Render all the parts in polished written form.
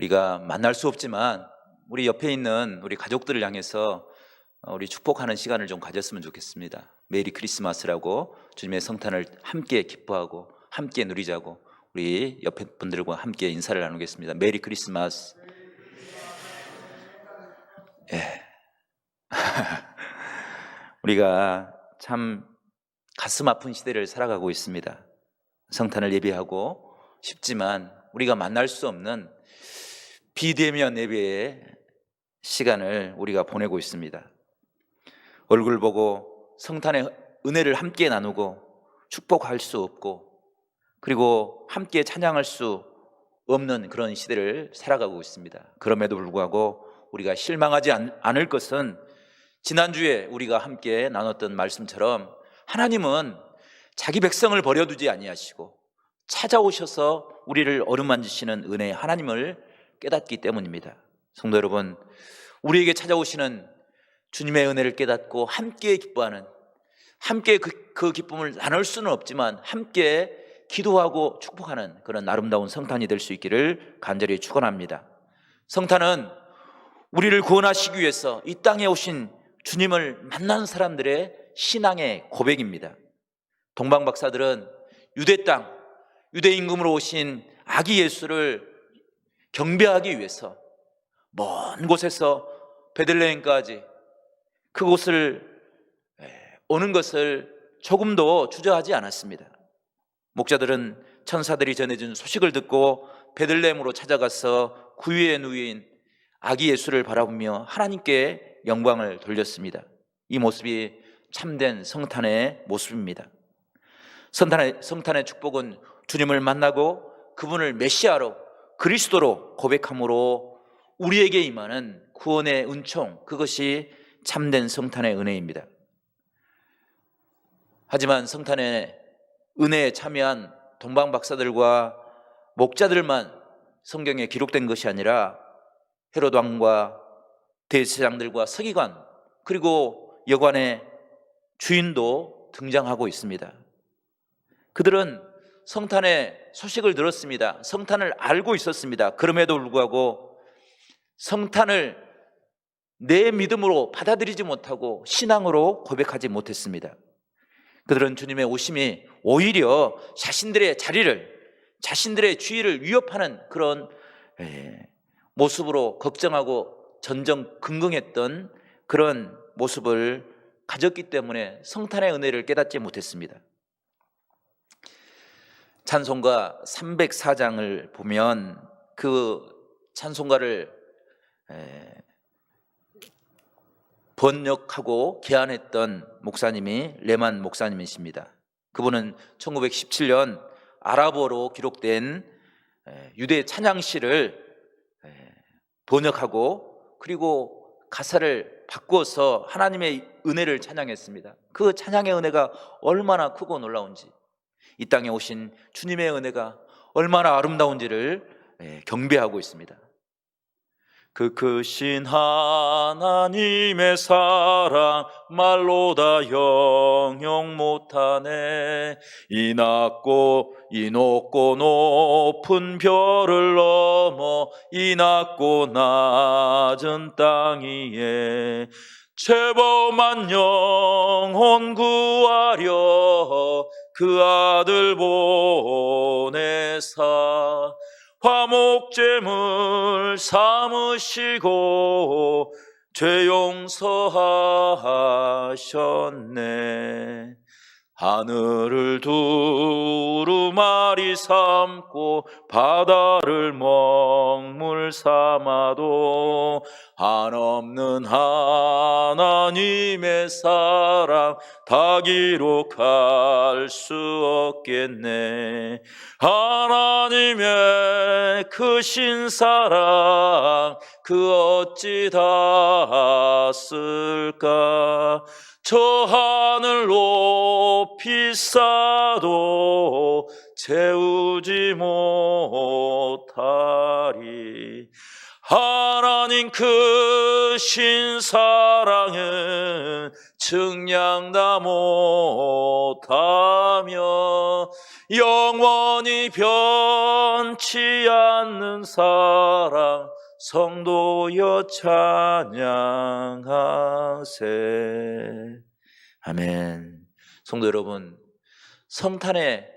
우리가 만날 수 없지만 우리 옆에 있는 우리 가족들을 향해서 우리 축복하는 시간을 좀 가졌으면 좋겠습니다. 메리 크리스마스라고 주님의 성탄을 함께 기뻐하고 함께 누리자고 우리 옆에 분들과 함께 인사를 나누겠습니다. 메리 크리스마스. 예. 우리가 참 가슴 아픈 시대를 살아가고 있습니다. 성탄을 예배하고 싶지만 우리가 만날 수 없는 비대면 예배의 시간을 우리가 보내고 있습니다. 얼굴 보고 성탄의 은혜를 함께 나누고 축복할 수 없고, 그리고 함께 찬양할 수 없는 그런 시대를 살아가고 있습니다. 그럼에도 불구하고 우리가 실망하지 않을 것은 지난주에 우리가 함께 나눴던 말씀처럼 하나님은 자기 백성을 버려두지 아니하시고 찾아오셔서 우리를 어루만지시는 은혜의 하나님을 깨닫기 때문입니다. 성도 여러분, 우리에게 찾아오시는 주님의 은혜를 깨닫고 함께 기뻐하는, 함께 그 기쁨을 나눌 수는 없지만 함께 기도하고 축복하는 그런 아름다운 성탄이 될 수 있기를 간절히 축원합니다. 성탄은 우리를 구원하시기 위해서 이 땅에 오신 주님을 만난 사람들의 신앙의 고백입니다. 동방 박사들은 유대 땅, 유대 임금으로 오신 아기 예수를 경배하기 위해서 먼 곳에서 베들레헴까지 그곳을 오는 것을 조금도 주저하지 않았습니다. 목자들은 천사들이 전해준 소식을 듣고 베들레헴으로 찾아가서 구유에 누인 아기 예수를 바라보며 하나님께 영광을 돌렸습니다. 이 모습이 참된 성탄의 모습입니다. 성탄의 축복은 주님을 만나고 그분을 메시아로, 그리스도로 고백함으로 우리에게 임하는 구원의 은총, 그것이 참된 성탄의 은혜입니다. 하지만 성탄의 은혜에 참여한 동방 박사들과 목자들만 성경에 기록된 것이 아니라 헤롯 왕과 대제사장들과 서기관, 그리고 여관의 주인도 등장하고 있습니다. 그들은 성탄의 소식을 들었습니다. 성탄을 알고 있었습니다. 그럼에도 불구하고 성탄을 내 믿음으로 받아들이지 못하고 신앙으로 고백하지 못했습니다. 그들은 주님의 오심이 오히려 자신들의 자리를, 자신들의 주의를 위협하는 그런 모습으로 걱정하고 전전긍긍했던 그런 모습을 가졌기 때문에 성탄의 은혜를 깨닫지 못했습니다. 찬송가 304장을 보면 그 찬송가를 번역하고 개안했던 목사님이 레만 목사님이십니다. 그분은 1917년 아랍어로 기록된 유대 찬양시를 번역하고 그리고 가사를 바꾸어서 하나님의 은혜를 찬양했습니다. 그 찬양의 은혜가 얼마나 크고 놀라운지, 이 땅에 오신 주님의 은혜가 얼마나 아름다운지를 경배하고 있습니다. 그 크신 하나님의 사랑 말로 다 영영 못하네. 이 낮고 이 높고 높은 별을 넘어 이 낮고 낮은 땅 위에 죄범한 영혼 구하려 그 아들 보내사 화목제물 삼으시고 죄 용서하셨네. 하늘을 두루마리 삼고 바다를 먹물 삼아도 한없는 하나님의 사랑 다 기록할 수 없겠네. 하나님의 크신 사랑 그 어찌 닿았을까. 저 하늘 높이 쌓아도 채우지 못하리. 하나님 크신 사랑은 측량 다 못하며 영원히 변치 않는 사랑 성도여 찬양하세. 아멘. 성도 여러분, 성탄에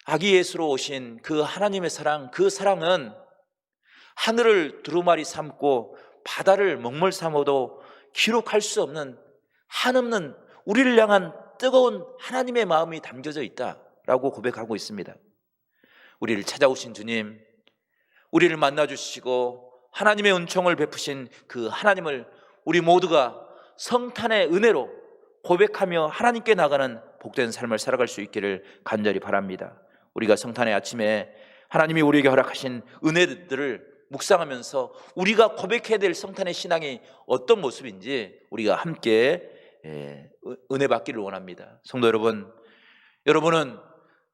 아기 예수로 오신 그 하나님의 사랑, 그 사랑은 하늘을 두루마리 삼고 바다를 먹물 삼아도 기록할 수 없는 한없는 우리를 향한 뜨거운 하나님의 마음이 담겨져 있다라고 고백하고 있습니다. 우리를 찾아오신 주님, 우리를 만나주시고 하나님의 은총을 베푸신 그 하나님을 우리 모두가 성탄의 은혜로 고백하며 하나님께 나가는 복된 삶을 살아갈 수 있기를 간절히 바랍니다. 우리가 성탄의 아침에 하나님이 우리에게 허락하신 은혜들을 묵상하면서 우리가 고백해야 될 성탄의 신앙이 어떤 모습인지 우리가 함께 은혜 받기를 원합니다. 성도 여러분, 여러분은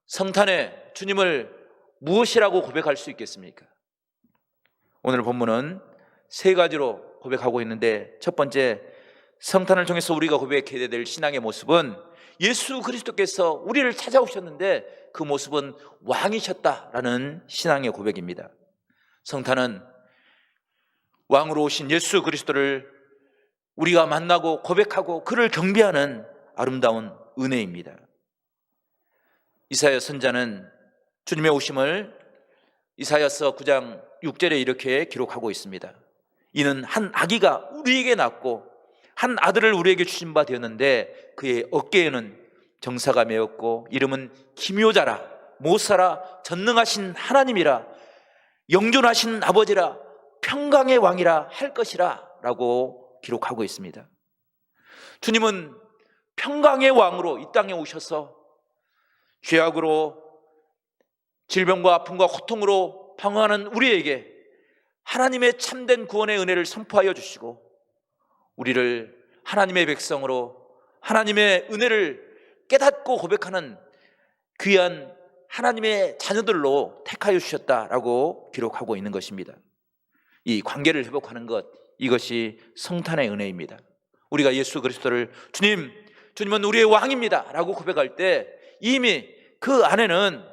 성탄에 주님을 무엇이라고 고백할 수 있겠습니까? 오늘 본문은 세 가지로 고백하고 있는데, 첫 번째, 성탄을 통해서 우리가 고백해야 될 신앙의 모습은 예수 그리스도께서 우리를 찾아오셨는데 그 모습은 왕이셨다라는 신앙의 고백입니다. 성탄은 왕으로 오신 예수 그리스도를 우리가 만나고 고백하고 그를 경배하는 아름다운 은혜입니다. 이사야 선자는 주님의 오심을 이사야서 9장 6절에 이렇게 기록하고 있습니다. 이는 한 아기가 우리에게 낳고 한 아들을 우리에게 주신 바 되었는데 그의 어깨에는 정사가 메었고 이름은 기묘자라, 못사라, 전능하신 하나님이라, 영존하신 아버지라, 평강의 왕이라 할 것이라 라고 기록하고 있습니다. 주님은 평강의 왕으로 이 땅에 오셔서 죄악으로 질병과 아픔과 고통으로 방황하는 우리에게 하나님의 참된 구원의 은혜를 선포하여 주시고 우리를 하나님의 백성으로 하나님의 은혜를 깨닫고 고백하는 귀한 하나님의 자녀들로 택하여 주셨다라고 기록하고 있는 것입니다. 이 관계를 회복하는 것, 이것이 성탄의 은혜입니다. 우리가 예수 그리스도를 주님은 우리의 왕입니다 라고 고백할 때 이미 그 안에는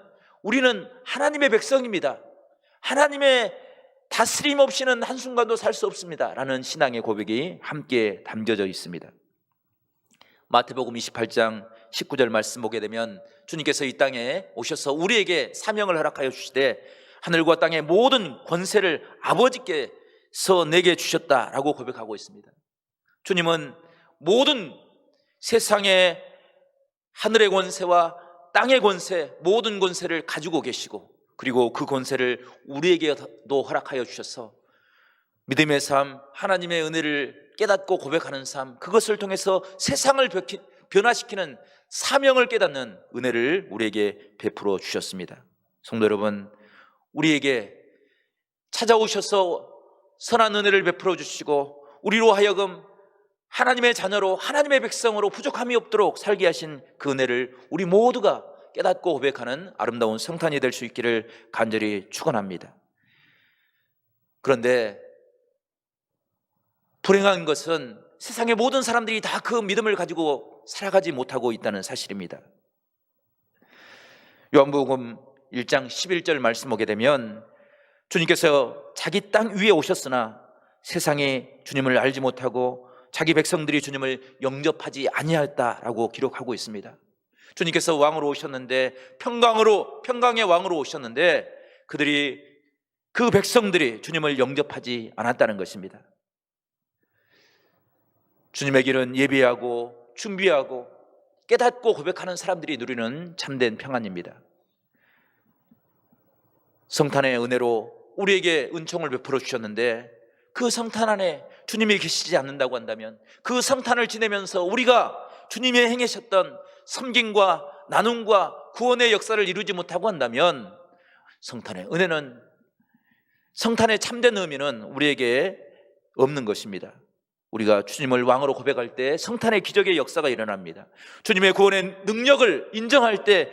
우리는 하나님의 백성입니다, 하나님의 다스림 없이는 한순간도 살 수 없습니다 라는 신앙의 고백이 함께 담겨져 있습니다. 마태복음 28장 19절 말씀 보게 되면 주님께서 이 땅에 오셔서 우리에게 사명을 허락하여 주시되 하늘과 땅의 모든 권세를 아버지께서 내게 주셨다라고 고백하고 있습니다. 주님은 모든 세상의 하늘의 권세와 땅의 권세, 모든 권세를 가지고 계시고 그리고 그 권세를 우리에게도 허락하여 주셔서 믿음의 삶, 하나님의 은혜를 깨닫고 고백하는 삶, 그것을 통해서 세상을 변화시키는 사명을 깨닫는 은혜를 우리에게 베풀어 주셨습니다. 성도 여러분, 우리에게 찾아오셔서 선한 은혜를 베풀어 주시고 우리로 하여금 하나님의 자녀로, 하나님의 백성으로 부족함이 없도록 살게 하신 그 은혜를 우리 모두가 깨닫고 고백하는 아름다운 성탄이 될 수 있기를 간절히 축원합니다. 그런데 불행한 것은 세상의 모든 사람들이 다 그 믿음을 가지고 살아가지 못하고 있다는 사실입니다. 요한복음 1장 11절 말씀 보게 되면 주님께서 자기 땅 위에 오셨으나 세상이 주님을 알지 못하고 자기 백성들이 주님을 영접하지 아니하였다라고 기록하고 있습니다. 주님께서 왕으로 오셨는데 평강의 왕으로 오셨는데 그 백성들이 주님을 영접하지 않았다는 것입니다. 주님의 길은 예비하고 준비하고 깨닫고 고백하는 사람들이 누리는 참된 평안입니다. 성탄의 은혜로 우리에게 은총을 베풀어 주셨는데 그 성탄 안에 주님이 계시지 않는다고 한다면, 그 성탄을 지내면서 우리가 주님이 행하셨던 섬김과 나눔과 구원의 역사를 이루지 못하고 한다면 성탄의 은혜는, 성탄의 참된 의미는 우리에게 없는 것입니다. 우리가 주님을 왕으로 고백할 때 성탄의 기적의 역사가 일어납니다. 주님의 구원의 능력을 인정할 때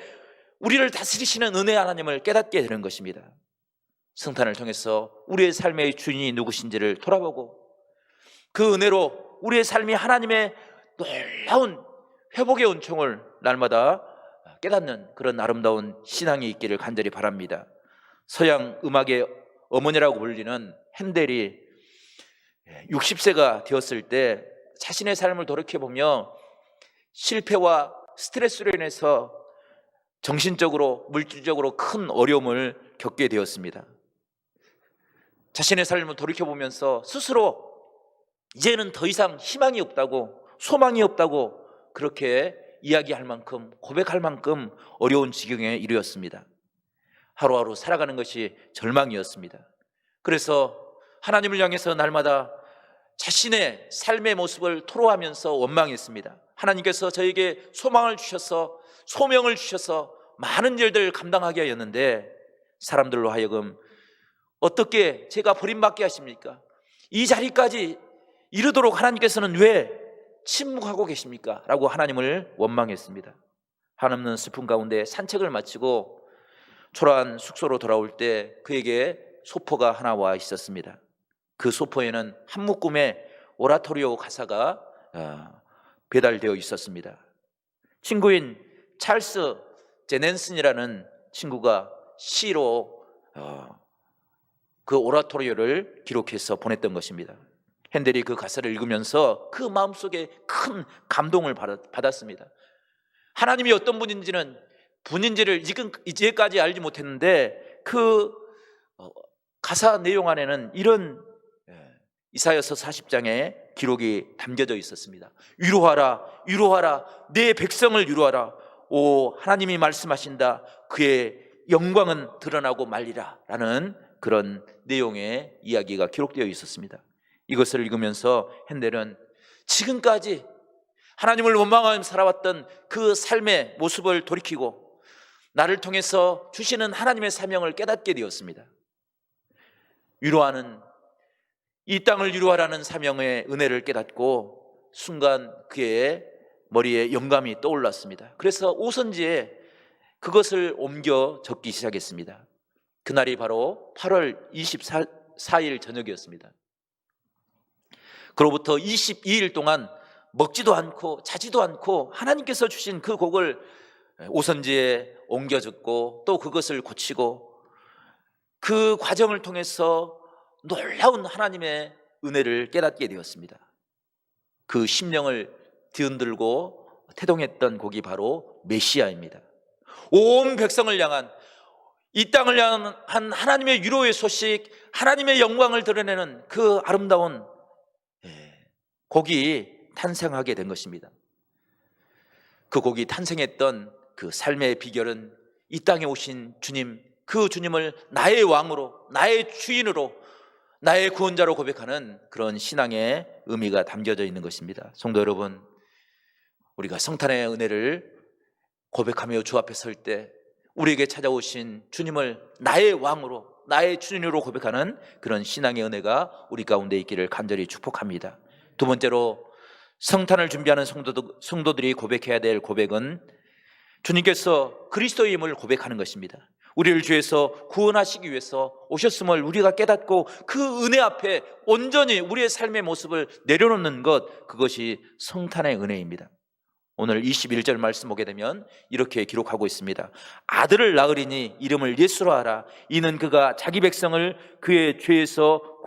우리를 다스리시는 은혜 하나님을 깨닫게 되는 것입니다. 성탄을 통해서 우리의 삶의 주인이 누구신지를 돌아보고 그 은혜로 우리의 삶이 하나님의 놀라운 회복의 은총을 날마다 깨닫는 그런 아름다운 신앙이 있기를 간절히 바랍니다. 서양 음악의 어머니라고 불리는 핸델이 60세가 되었을 때 자신의 삶을 돌이켜보며 실패와 스트레스로 인해서 정신적으로 물질적으로 큰 어려움을 겪게 되었습니다. 자신의 삶을 돌이켜보면서 스스로 이제는 더 이상 희망이 없다고, 소망이 없다고 그렇게 이야기할 만큼, 고백할 만큼 어려운 지경에 이르렀습니다. 하루하루 살아가는 것이 절망이었습니다. 그래서 하나님을 향해서 날마다 자신의 삶의 모습을 토로하면서 원망했습니다. 하나님께서 저에게 소망을 주셔서, 소명을 주셔서 많은 일들을 감당하게 하였는데 사람들로 하여금 어떻게 제가 버림받게 하십니까? 이 자리까지 이르도록 하나님께서는 왜 침묵하고 계십니까? 라고 하나님을 원망했습니다. 한없는 슬픔 가운데 산책을 마치고 초라한 숙소로 돌아올 때 그에게 소포가 하나 와 있었습니다. 그 소포에는 한 묶음의 오라토리오 가사가 배달되어 있었습니다. 친구인 찰스 제넨슨이라는 친구가 시로 그 오라토리오를 기록해서 보냈던 것입니다. 핸델이 그 가사를 읽으면서 그 마음속에 큰 감동을 받았습니다. 하나님이 어떤 분인지를 이제까지 알지 못했는데 그 가사 내용 안에는 이런 이사야서 40장에 기록이 담겨져 있었습니다. 위로하라, 위로하라, 내 백성을 위로하라. 오, 하나님이 말씀하신다. 그의 영광은 드러나고 말리라 라는 그런 내용의 이야기가 기록되어 있었습니다. 이것을 읽으면서 핸델은 지금까지 하나님을 원망하며 살아왔던 그 삶의 모습을 돌이키고 나를 통해서 주시는 하나님의 사명을 깨닫게 되었습니다. 위로하는, 이 땅을 위로하라는 사명의 은혜를 깨닫고 순간 그의 머리에 영감이 떠올랐습니다. 그래서 오선지에 그것을 옮겨 적기 시작했습니다. 그날이 바로 8월 24일 저녁이었습니다. 그로부터 22일 동안 먹지도 않고 자지도 않고 하나님께서 주신 그 곡을 오선지에 옮겨 적고 또 그것을 고치고 그 과정을 통해서 놀라운 하나님의 은혜를 깨닫게 되었습니다. 그 심령을 뒤흔들고 태동했던 곡이 바로 메시아입니다. 온 백성을 향한, 이 땅을 향한 하나님의 위로의 소식, 하나님의 영광을 드러내는 그 아름다운 곡이 탄생하게 된 것입니다. 그 곡이 탄생했던 그 삶의 비결은 이 땅에 오신 주님, 그 주님을 나의 왕으로, 나의 주인으로, 나의 구원자로 고백하는 그런 신앙의 의미가 담겨져 있는 것입니다. 성도 여러분, 우리가 성탄의 은혜를 고백하며 주 앞에 설 때 우리에게 찾아오신 주님을 나의 왕으로, 나의 주인으로 고백하는 그런 신앙의 은혜가 우리 가운데 있기를 간절히 축복합니다. 두 번째로, 성탄을 준비하는 성도들이 고백해야 될 고백은 주님께서 그리스도임을 고백하는 것입니다. 우리를 죄에서 구원하시기 위해서 오셨음을 우리가 깨닫고 그 은혜 앞에 온전히 우리의 삶의 모습을 내려놓는 것, 그것이 성탄의 은혜입니다. 오늘 21절 말씀 보게 되면 이렇게 기록하고 있습니다. 아들을 낳으리니 이름을 예수로 하라. 이는 그가 자기 백성을 그의 죄에서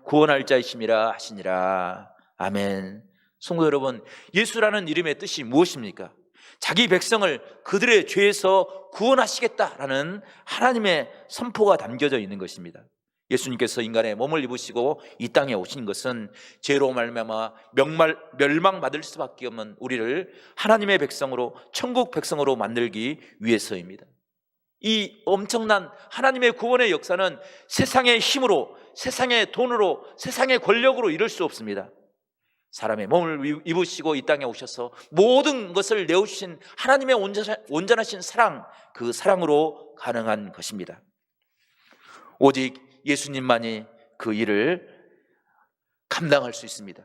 구원할 자이심이라 하시니라. 아멘. 성도 여러분, 예수라는 이름의 뜻이 무엇입니까? 자기 백성을 그들의 죄에서 구원하시겠다라는 하나님의 선포가 담겨져 있는 것입니다. 예수님께서 인간의 몸을 입으시고 이 땅에 오신 것은 죄로 말미암아 멸망받을 수밖에 없는 우리를 하나님의 백성으로, 천국 백성으로 만들기 위해서입니다. 이 엄청난 하나님의 구원의 역사는 세상의 힘으로, 세상의 돈으로, 세상의 권력으로 이룰 수 없습니다. 사람의 몸을 입으시고 이 땅에 오셔서 모든 것을 내어주신 하나님의 온전하신 사랑, 그 사랑으로 가능한 것입니다. 오직 예수님만이 그 일을 감당할 수 있습니다.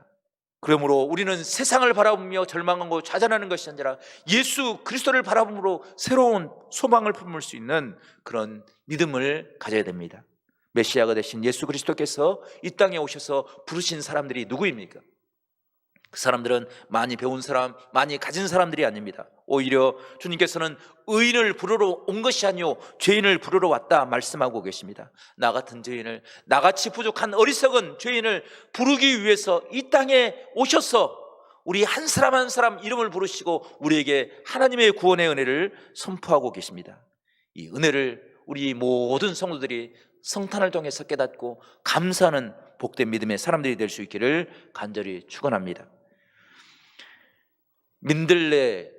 그러므로 우리는 세상을 바라보며 절망하고 좌절하는 것이 아니라 예수 그리스도를 바라보므로 새로운 소망을 품을 수 있는 그런 믿음을 가져야 됩니다. 메시아가 되신 예수 그리스도께서 이 땅에 오셔서 부르신 사람들이 누구입니까? 그 사람들은 많이 배운 사람, 많이 가진 사람들이 아닙니다. 오히려 주님께서는 의인을 부르러 온 것이 아니오 죄인을 부르러 왔다 말씀하고 계십니다. 나 같은 죄인을, 나같이 부족한 어리석은 죄인을 부르기 위해서 이 땅에 오셔서 우리 한 사람 한 사람 이름을 부르시고 우리에게 하나님의 구원의 은혜를 선포하고 계십니다. 이 은혜를 우리 모든 성도들이 성탄을 통해서 깨닫고 감사하는 복된 믿음의 사람들이 될 수 있기를 간절히 축원합니다. 민들레의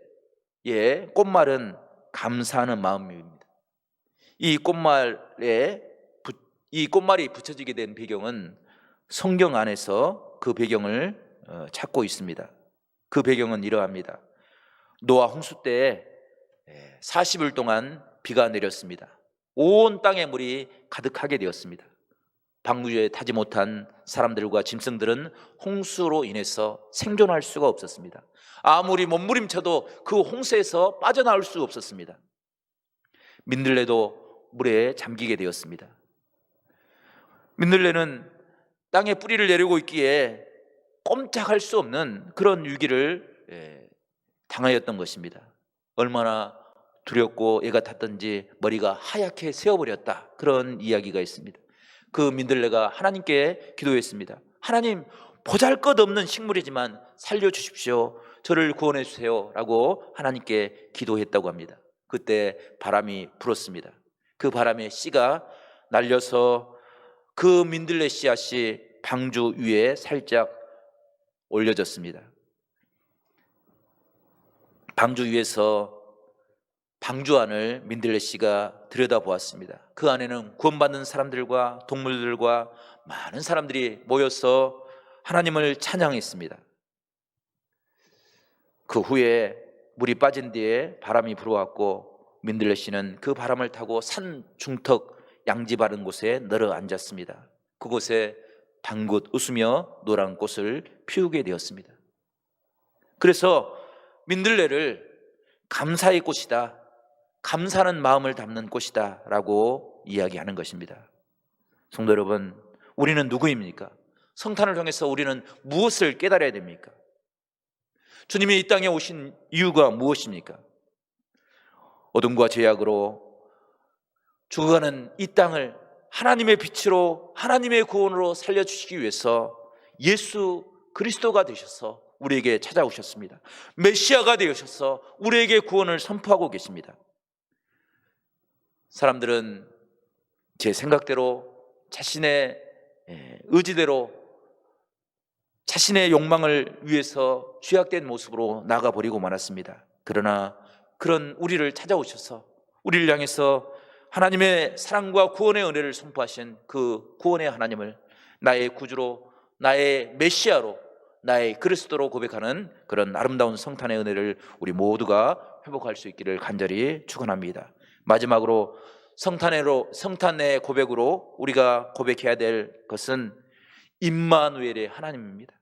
꽃말은 감사하는 마음입니다. 이 꽃말이 붙여지게 된 배경은 성경 안에서 그 배경을 찾고 있습니다. 그 배경은 이러합니다. 노아 홍수 때 40일 동안 비가 내렸습니다. 온 땅에 물이 가득하게 되었습니다. 방주에 타지 못한 사람들과 짐승들은 홍수로 인해서 생존할 수가 없었습니다. 아무리 몸부림쳐도 그 홍수에서 빠져나올 수 없었습니다. 민들레도 물에 잠기게 되었습니다. 민들레는 땅에 뿌리를 내리고 있기에 꼼짝할 수 없는 그런 위기를 당하였던 것입니다. 얼마나 두렵고 애가 탔던지 머리가 하얗게 새어버렸다, 그런 이야기가 있습니다. 그 민들레가 하나님께 기도했습니다. 하나님, 보잘것없는 식물이지만 살려주십시오, 저를 구원해 주세요 라고 하나님께 기도했다고 합니다. 그때 바람이 불었습니다. 그 바람에 씨가 날려서 그 민들레 씨앗이 방주 위에 살짝 올려졌습니다. 방주 위에서 방주 안을 민들레 씨가 들여다보았습니다. 그 안에는 구원받는 사람들과 동물들과 많은 사람들이 모여서 하나님을 찬양했습니다. 그 후에 물이 빠진 뒤에 바람이 불어왔고 민들레 씨는 그 바람을 타고 산 중턱 양지 바른 곳에 내려앉았습니다. 그곳에 방긋 웃으며 노란 꽃을 피우게 되었습니다. 그래서 민들레를 감사의 꽃이다, 감사하는 마음을 담는 꽃이다 라고 이야기하는 것입니다. 성도 여러분, 우리는 누구입니까? 성탄을 통해서 우리는 무엇을 깨달아야 됩니까? 주님이 이 땅에 오신 이유가 무엇입니까? 어둠과 죄악으로 죽어가는 이 땅을 하나님의 빛으로, 하나님의 구원으로 살려주시기 위해서 예수 그리스도가 되셔서 우리에게 찾아오셨습니다. 메시아가 되셔서 우리에게 구원을 선포하고 계십니다. 사람들은 제 생각대로, 자신의 의지대로, 자신의 욕망을 위해서 죄악된 모습으로 나가버리고 말았습니다. 그러나 그런 우리를 찾아오셔서 우리를 향해서 하나님의 사랑과 구원의 은혜를 선포하신 그 구원의 하나님을 나의 구주로, 나의 메시아로, 나의 그리스도로 고백하는 그런 아름다운 성탄의 은혜를 우리 모두가 회복할 수 있기를 간절히 축원합니다. 마지막으로 성탄의 고백으로 우리가 고백해야 될 것은 임마누엘의 하나님입니다.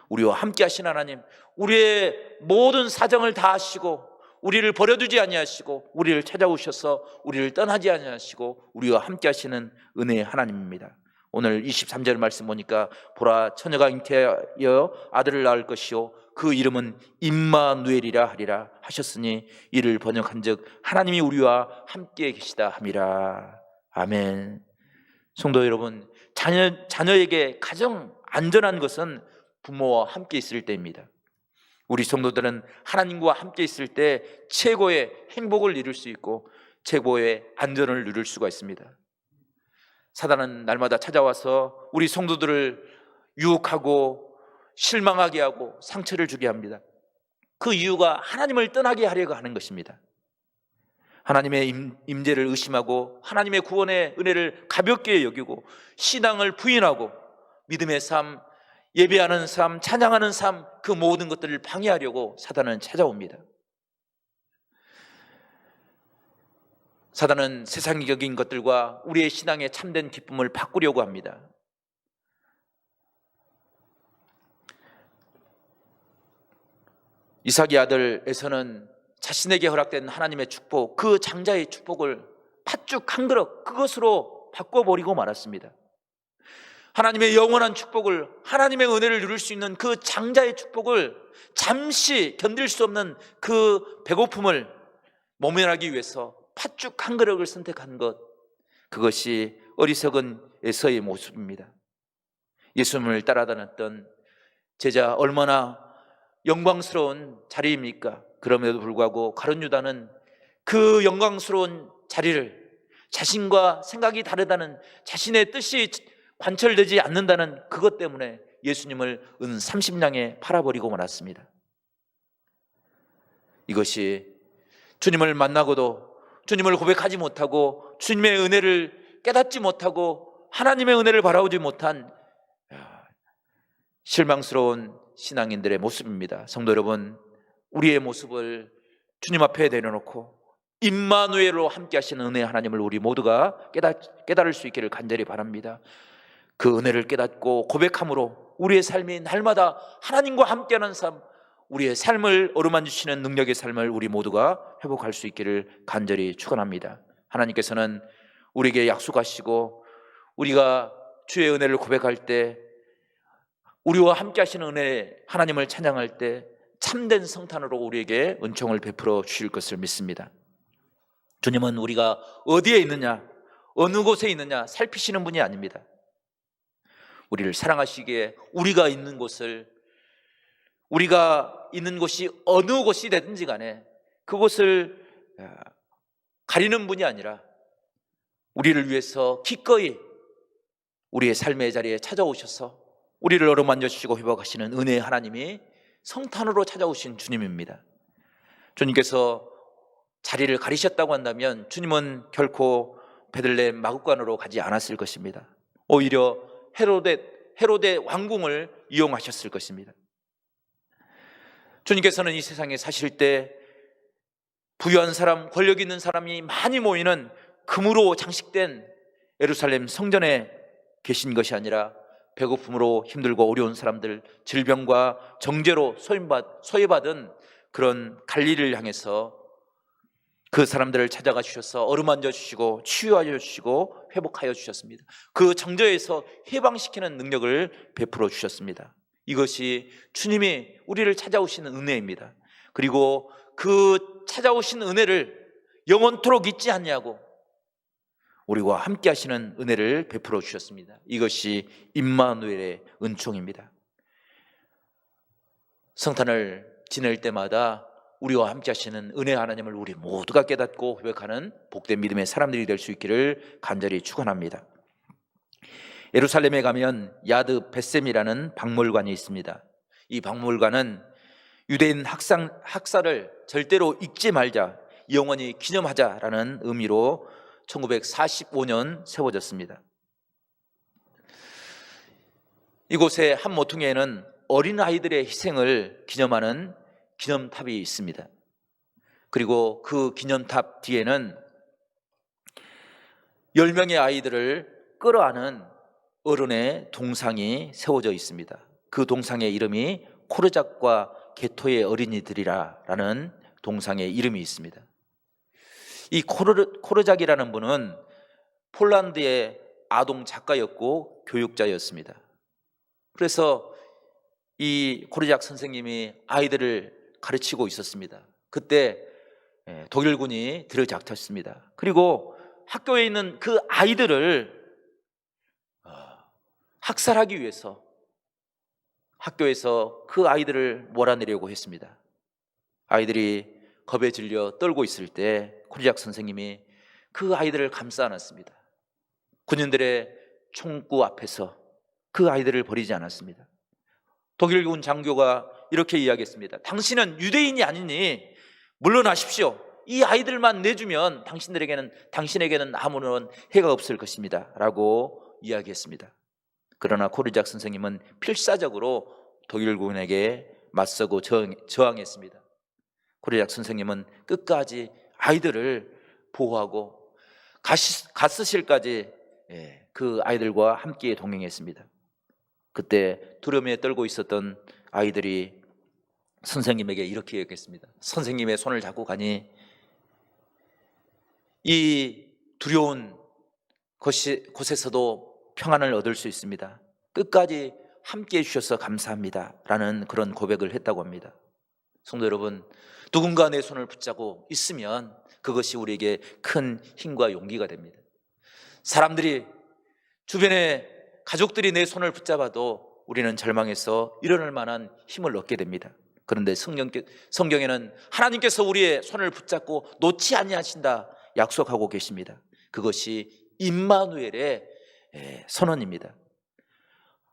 우리와 함께 하신 하나님, 우리의 모든 사정을 다 아시고 우리를 버려두지 아니하시고 우리를 찾아오셔서 우리를 떠나지 아니하시고 우리와 함께 하시는 은혜의 하나님입니다. 오늘 23절 말씀 보니까 보라, 처녀가 잉태하여 아들을 낳을 것이요 그 이름은 임마누엘이라 하리라 하셨으니 이를 번역한즉 하나님이 우리와 함께 계시다 함이라. 아멘. 성도 여러분, 자녀에게 가장 안전한 것은 부모와 함께 있을 때입니다. 우리 성도들은 하나님과 함께 있을 때 최고의 행복을 이룰 수 있고 최고의 안전을 누릴 수가 있습니다. 사단은 날마다 찾아와서 우리 성도들을 유혹하고 실망하게 하고 상처를 주게 합니다. 그 이유가 하나님을 떠나게 하려고 하는 것입니다. 하나님의 임재를 의심하고 하나님의 구원의 은혜를 가볍게 여기고 신앙을 부인하고 믿음의 삶, 예배하는 삶, 찬양하는 삶, 그 모든 것들을 방해하려고 사단은 찾아옵니다. 사단은 세상적인 것들과 우리의 신앙의 참된 기쁨을 바꾸려고 합니다. 이삭의 아들 에서는 자신에게 허락된 하나님의 축복, 그 장자의 축복을 팥죽 한 그릇 그것으로 바꿔버리고 말았습니다. 하나님의 영원한 축복을, 하나님의 은혜를 누릴 수 있는 그 장자의 축복을, 잠시 견딜 수 없는 그 배고픔을 모면하기 위해서 팥죽 한 그릇을 선택한 것, 그것이 어리석은 에서의 모습입니다. 예수님을 따라다녔던 제자, 얼마나 영광스러운 자리입니까? 그럼에도 불구하고 가룟 유다는 그 영광스러운 자리를, 자신과 생각이 다르다는, 자신의 뜻이 관철되지 않는다는 그것 때문에 예수님을 은 30냥에 팔아버리고 말았습니다. 이것이 주님을 만나고도 주님을 고백하지 못하고 주님의 은혜를 깨닫지 못하고 하나님의 은혜를 바라보지 못한 실망스러운 신앙인들의 모습입니다. 성도 여러분, 우리의 모습을 주님 앞에 내려놓고 임마누엘로 함께 하시는 은혜의 하나님을 우리 모두가 깨달을 수 있기를 간절히 바랍니다. 그 은혜를 깨닫고 고백함으로 우리의 삶이 날마다 하나님과 함께하는 삶, 우리의 삶을 어루만지시는 능력의 삶을 우리 모두가 회복할 수 있기를 간절히 축원합니다. 하나님께서는 우리에게 약속하시고 우리가 주의 은혜를 고백할 때, 우리와 함께 하시는 은혜 하나님을 찬양할 때 참된 성탄으로 우리에게 은총을 베풀어 주실 것을 믿습니다. 주님은 우리가 어디에 있느냐, 어느 곳에 있느냐 살피시는 분이 아닙니다. 우리를 사랑하시기에 우리가 있는 곳을, 우리가 있는 곳이 어느 곳이 되든지 간에 그곳을 가리는 분이 아니라 우리를 위해서 기꺼이 우리의 삶의 자리에 찾아오셔서 우리를 어루만져 주시고 회복하시는 은혜의 하나님이 성탄으로 찾아오신 주님입니다. 주님께서 자리를 가리셨다고 한다면 주님은 결코 베들레헴 마구간으로 가지 않았을 것입니다. 오히려 헤로데 왕궁을 이용하셨을 것입니다. 주님께서는 이 세상에 사실 때 부유한 사람, 권력 있는 사람이 많이 모이는 금으로 장식된 예루살렘 성전에 계신 것이 아니라 배고픔으로 힘들고 어려운 사람들, 질병과 정죄로 소외받은 그런 갈릴리를 향해서 그 사람들을 찾아가 주셔서 어루만져 주시고 치유하여 주시고 회복하여 주셨습니다. 그 정죄에서 해방시키는 능력을 베풀어 주셨습니다. 이것이 주님이 우리를 찾아오시는 은혜입니다. 그리고 그 찾아오신 은혜를 영원토록 잊지 않냐고 우리와 함께 하시는 은혜를 베풀어 주셨습니다. 이것이 임마누엘의 은총입니다. 성탄을 지낼 때마다 우리와 함께 하시는 은혜 하나님을 우리 모두가 깨닫고 고백하는 복된 믿음의 사람들이 될 수 있기를 간절히 축원합니다. 예루살렘에 가면 야드 베셈이라는 박물관이 있습니다. 이 박물관은 유대인 학살을 절대로 잊지 말자, 영원히 기념하자라는 의미로 1945년 세워졌습니다. 이곳의 한 모퉁이에는 어린아이들의 희생을 기념하는 기념탑이 있습니다. 그리고 그 기념탑 뒤에는 10명의 아이들을 끌어안은 어른의 동상이 세워져 있습니다. 그 동상의 이름이 코르작과 게토의 어린이들이라는 동상의 이름이 있습니다. 이 코르작이라는 분은 폴란드의 아동 작가였고 교육자였습니다. 그래서 이 코르작 선생님이 아이들을 가르치고 있었습니다. 그때 독일군이 들어닥쳤습니다. 그리고 학교에 있는 그 아이들을 학살하기 위해서 학교에서 그 아이들을 몰아내려고 했습니다. 아이들이 겁에 질려 떨고 있을 때 코르작 선생님이 그 아이들을 감싸 안았습니다. 군인들의 총구 앞에서 그 아이들을 버리지 않았습니다. 독일군 장교가 이렇게 이야기했습니다. 당신은 유대인이 아니니 물러나십시오. 이 아이들만 내주면 당신에게는 아무런 해가 없을 것입니다 라고 이야기했습니다. 그러나 코르작 선생님은 필사적으로 독일군에게 맞서고 저항했습니다. 코르작 선생님은 끝까지 아이들을 보호하고 가스실까지 그 아이들과 함께 동행했습니다. 그때 두려움에 떨고 있었던 아이들이 선생님에게 이렇게 얘기했습니다. 선생님의 손을 잡고 가니 이 두려운 곳에서도 평안을 얻을 수 있습니다. 끝까지 함께해 주셔서 감사합니다 라는 그런 고백을 했다고 합니다. 성도 여러분, 누군가 내 손을 붙잡고 있으면 그것이 우리에게 큰 힘과 용기가 됩니다. 사람들이, 주변에 가족들이 내 손을 붙잡아도 우리는 절망해서 일어날 만한 힘을 얻게 됩니다. 그런데 성경에는 하나님께서 우리의 손을 붙잡고 놓지 아니하신다 약속하고 계십니다. 그것이 임마누엘의 선언입니다.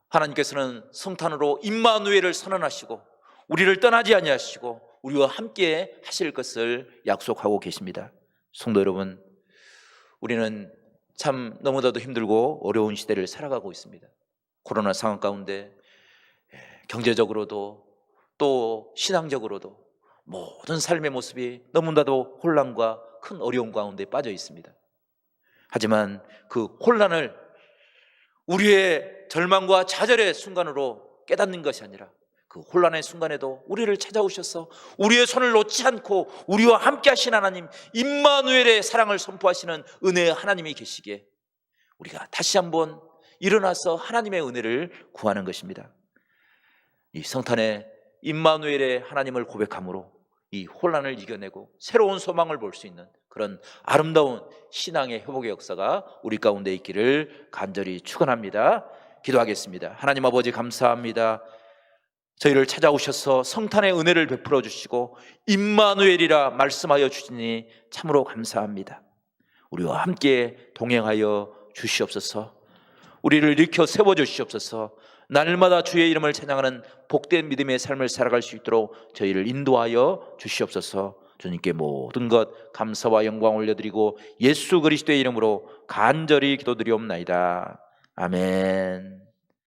하나님께서는 성탄으로 임마누엘을 선언하시고 우리를 떠나지 아니하시고 우리와 함께 하실 것을 약속하고 계십니다. 성도 여러분, 우리는 참 너무나도 힘들고 어려운 시대를 살아가고 있습니다. 코로나 상황 가운데 경제적으로도 또 신앙적으로도 모든 삶의 모습이 너무나도 혼란과 큰 어려움 가운데 빠져 있습니다. 하지만 그 혼란을 우리의 절망과 좌절의 순간으로 깨닫는 것이 아니라 그 혼란의 순간에도 우리를 찾아오셔서 우리의 손을 놓지 않고 우리와 함께 하신 하나님, 임마누엘의 사랑을 선포하시는 은혜의 하나님이 계시기에 우리가 다시 한번 일어나서 하나님의 은혜를 구하는 것입니다. 이 성탄에 임마누엘의 하나님을 고백함으로 이 혼란을 이겨내고 새로운 소망을 볼 수 있는 그런 아름다운 신앙의 회복의 역사가 우리 가운데 있기를 간절히 축원합니다. 기도하겠습니다. 하나님 아버지, 감사합니다. 저희를 찾아오셔서 성탄의 은혜를 베풀어 주시고 임마누엘이라 말씀하여 주시니 참으로 감사합니다. 우리와 함께 동행하여 주시옵소서. 우리를 일으켜 세워 주시옵소서. 날마다 주의 이름을 찬양하는 복된 믿음의 삶을 살아갈 수 있도록 저희를 인도하여 주시옵소서. 주님께 모든 것 감사와 영광 올려드리고 예수 그리스도의 이름으로 간절히 기도드리옵나이다. 아멘.